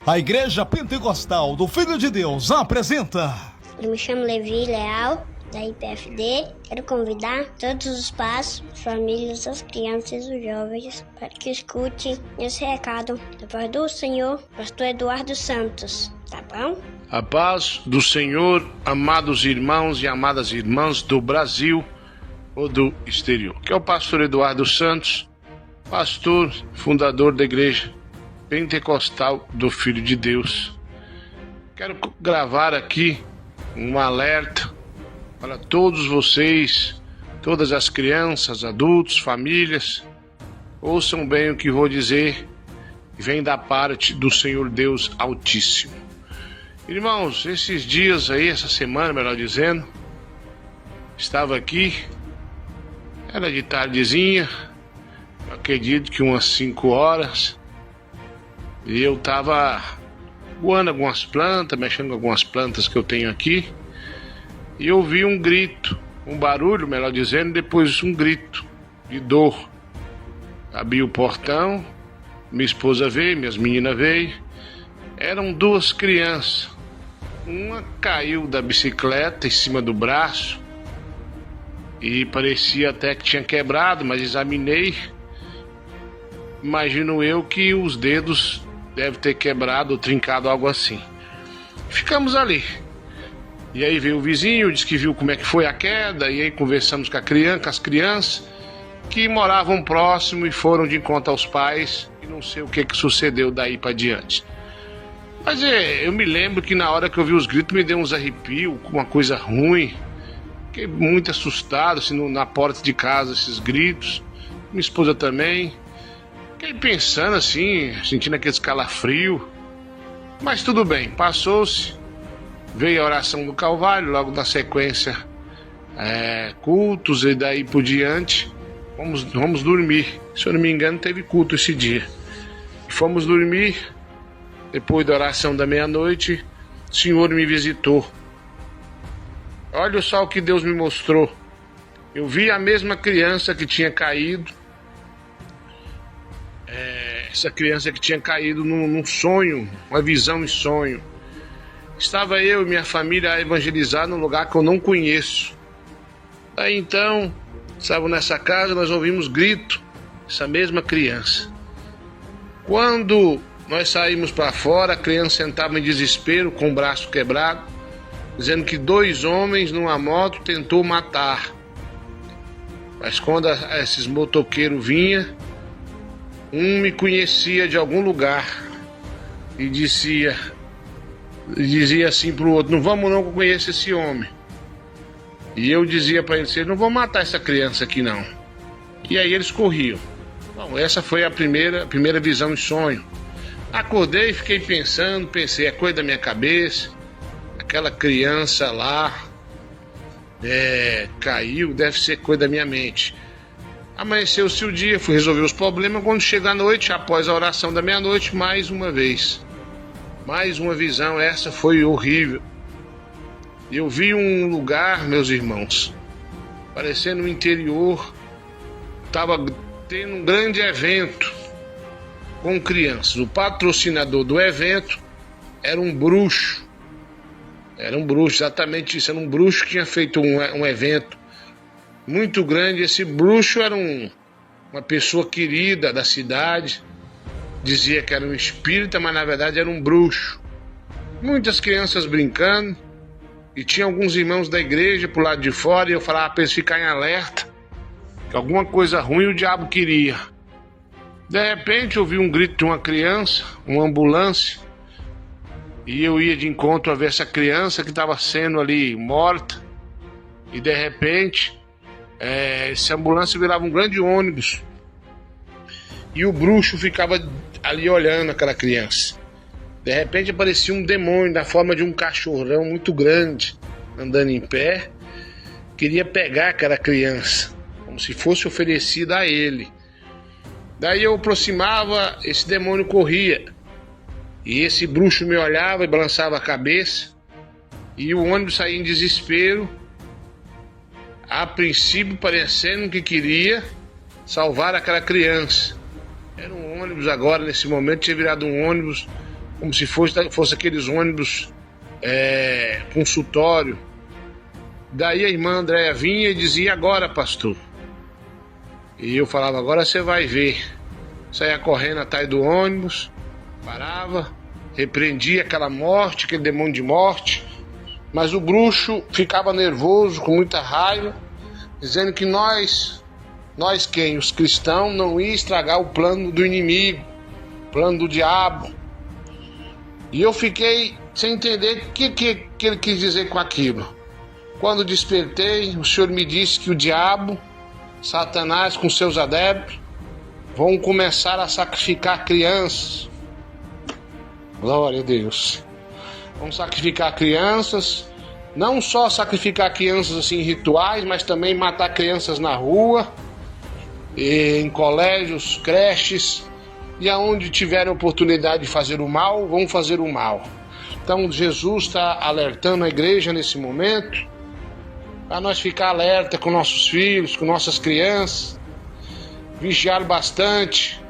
A Igreja Pentecostal do Filho de Deus apresenta... Eu me chamo Levi Leal, da IPFD. Quero convidar todos os pais, famílias, as crianças e os jovens para que escutem esse recado da paz do Senhor, pastor Eduardo Santos, tá bom? A paz do Senhor, amados irmãos e amadas irmãs do Brasil ou do exterior. Que é o pastor Eduardo Santos, pastor, fundador da Igreja Pentecostal do Filho de Deus. Quero gravar aqui um alerta para todos vocês, todas as crianças, adultos, famílias. Ouçam bem o que vou dizer, vem da parte do Senhor Deus Altíssimo. Irmãos, esses dias aí, essa semana, melhor dizendo, estava aqui, era de tardezinha, eu acredito que umas 5 horas, e eu estava voando algumas plantas, mexendo com algumas plantas que eu tenho aqui, e eu ouvi um grito, um barulho, melhor dizendo, depois um grito de dor. Abri o portão, minha esposa veio, minhas meninas veio, eram 2 crianças. Uma caiu da bicicleta em cima do braço e parecia até que tinha quebrado, mas examinei, imagino eu que os dedos devem ter quebrado ou trincado, algo assim. Ficamos ali. E aí veio o vizinho, disse que viu como é que foi a queda, e aí conversamos com as crianças que moravam próximo e foram de encontro aos pais, e não sei o que sucedeu daí para diante. Mas eu me lembro que na hora que eu vi os gritos me deu uns arrepios, uma coisa ruim. Fiquei muito assustado, assim, na porta de casa, esses gritos. Minha esposa também. Fiquei pensando assim, sentindo aquele calafrio. Mas tudo bem, passou-se. Veio a oração do Calvário, logo na sequência cultos, e daí por diante vamos dormir. Se eu não me engano, teve culto esse dia. Fomos dormir. Depois da oração da meia-noite, o Senhor me visitou. Olha só o que Deus me mostrou. Eu vi a mesma criança que tinha caído. Essa criança que tinha caído num sonho, uma visão em sonho. Estava eu e minha família a evangelizar num lugar que eu não conheço. Aí então, estava nessa casa, nós ouvimos grito, essa mesma criança. Quando nós saímos para fora, a criança sentava em desespero, com o braço quebrado, dizendo que 2 homens numa moto tentou matar. Mas quando esses motoqueiros vinham, um me conhecia de algum lugar e dizia assim para o outro: não vamos não, que eu conheço esse homem. E eu dizia para eles: não vão matar essa criança aqui não. E aí eles corriam. Bom, essa foi a primeira visão em sonho. Acordei e fiquei pensei, é coisa da minha cabeça, aquela criança lá caiu, deve ser coisa da minha mente. Amanheceu-se o dia, fui resolver os problemas. Quando chega a noite, após a oração da meia-noite, mais uma vez, mais uma visão, essa foi horrível. Eu vi um lugar, meus irmãos, parecendo no interior, estava tendo um grande evento com crianças. O patrocinador do evento era um bruxo. Era um bruxo, exatamente isso. Era um bruxo que tinha feito um evento muito grande. Esse bruxo era uma pessoa querida da cidade. Dizia que era um espírita, mas na verdade era um bruxo. Muitas crianças brincando. E tinha alguns irmãos da igreja pro lado de fora. E eu falava para eles ficarem alerta, que alguma coisa ruim o diabo queria. De repente eu vi um grito de uma criança, uma ambulância, e eu ia de encontro a ver essa criança que estava sendo ali morta, e de repente essa ambulância virava um grande ônibus, e o bruxo ficava ali olhando aquela criança. De repente aparecia um demônio na forma de um cachorrão muito grande, andando em pé, queria pegar aquela criança, como se fosse oferecida a ele. Daí eu aproximava, esse demônio corria. E esse bruxo me olhava e balançava a cabeça. E o ônibus saía em desespero. A princípio parecendo que queria salvar aquela criança. Era um ônibus agora, nesse momento, tinha virado um ônibus como se fosse aqueles ônibus consultório. Daí a irmã Andréia vinha e dizia: e agora, pastor? E eu falava: agora você vai ver. Saía correndo atrás do ônibus, parava, repreendia aquela morte, aquele demônio de morte. Mas o bruxo ficava nervoso, com muita raiva, dizendo que nós quem? Os cristãos, não ia estragar o plano do inimigo, o plano do diabo. E eu fiquei sem entender o que ele quis dizer com aquilo. Quando despertei, o Senhor me disse que o diabo, Satanás com seus adeptos, vão começar a sacrificar crianças. Glória a Deus. Vão sacrificar crianças, não só sacrificar crianças assim em rituais, mas também matar crianças na rua, em colégios, creches, e aonde tiverem oportunidade de fazer o mal, vão fazer o mal. Então Jesus está alertando a igreja nesse momento, para nós ficar alerta com nossos filhos, com nossas crianças, vigiar bastante.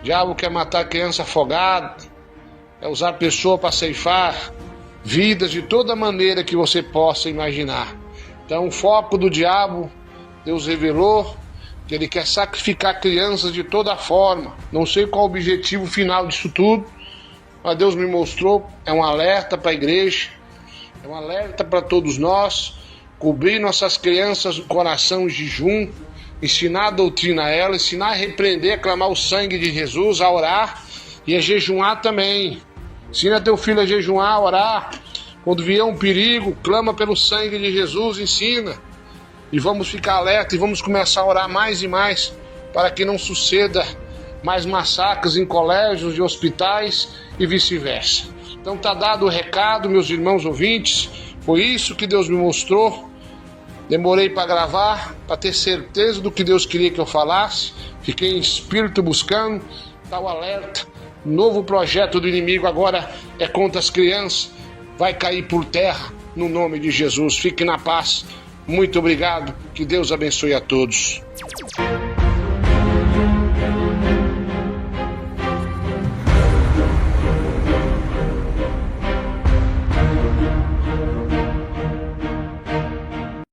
O diabo quer matar criança afogada, é usar pessoa para ceifar vidas de toda maneira que você possa imaginar. Então o foco do diabo, Deus revelou que ele quer sacrificar crianças de toda forma. Não sei qual o objetivo final disso tudo, mas Deus me mostrou. É um alerta para a igreja, é um alerta para todos nós, cobrir nossas crianças no coração em jejum, ensinar a doutrina a elas, ensinar a repreender, a clamar o sangue de Jesus, a orar e a jejuar também. Ensina teu filho a jejuar, a orar. Quando vier um perigo, clama pelo sangue de Jesus, ensina. E vamos ficar alerta e vamos começar a orar mais e mais para que não suceda mais massacres em colégios e hospitais e vice-versa. Então está dado o recado, meus irmãos ouvintes. Foi isso que Deus me mostrou. Demorei para gravar, para ter certeza do que Deus queria que eu falasse. Fiquei em espírito buscando. Está o alerta. Novo projeto do inimigo agora é contra as crianças. Vai cair por terra no nome de Jesus. Fique na paz. Muito obrigado. Que Deus abençoe a todos.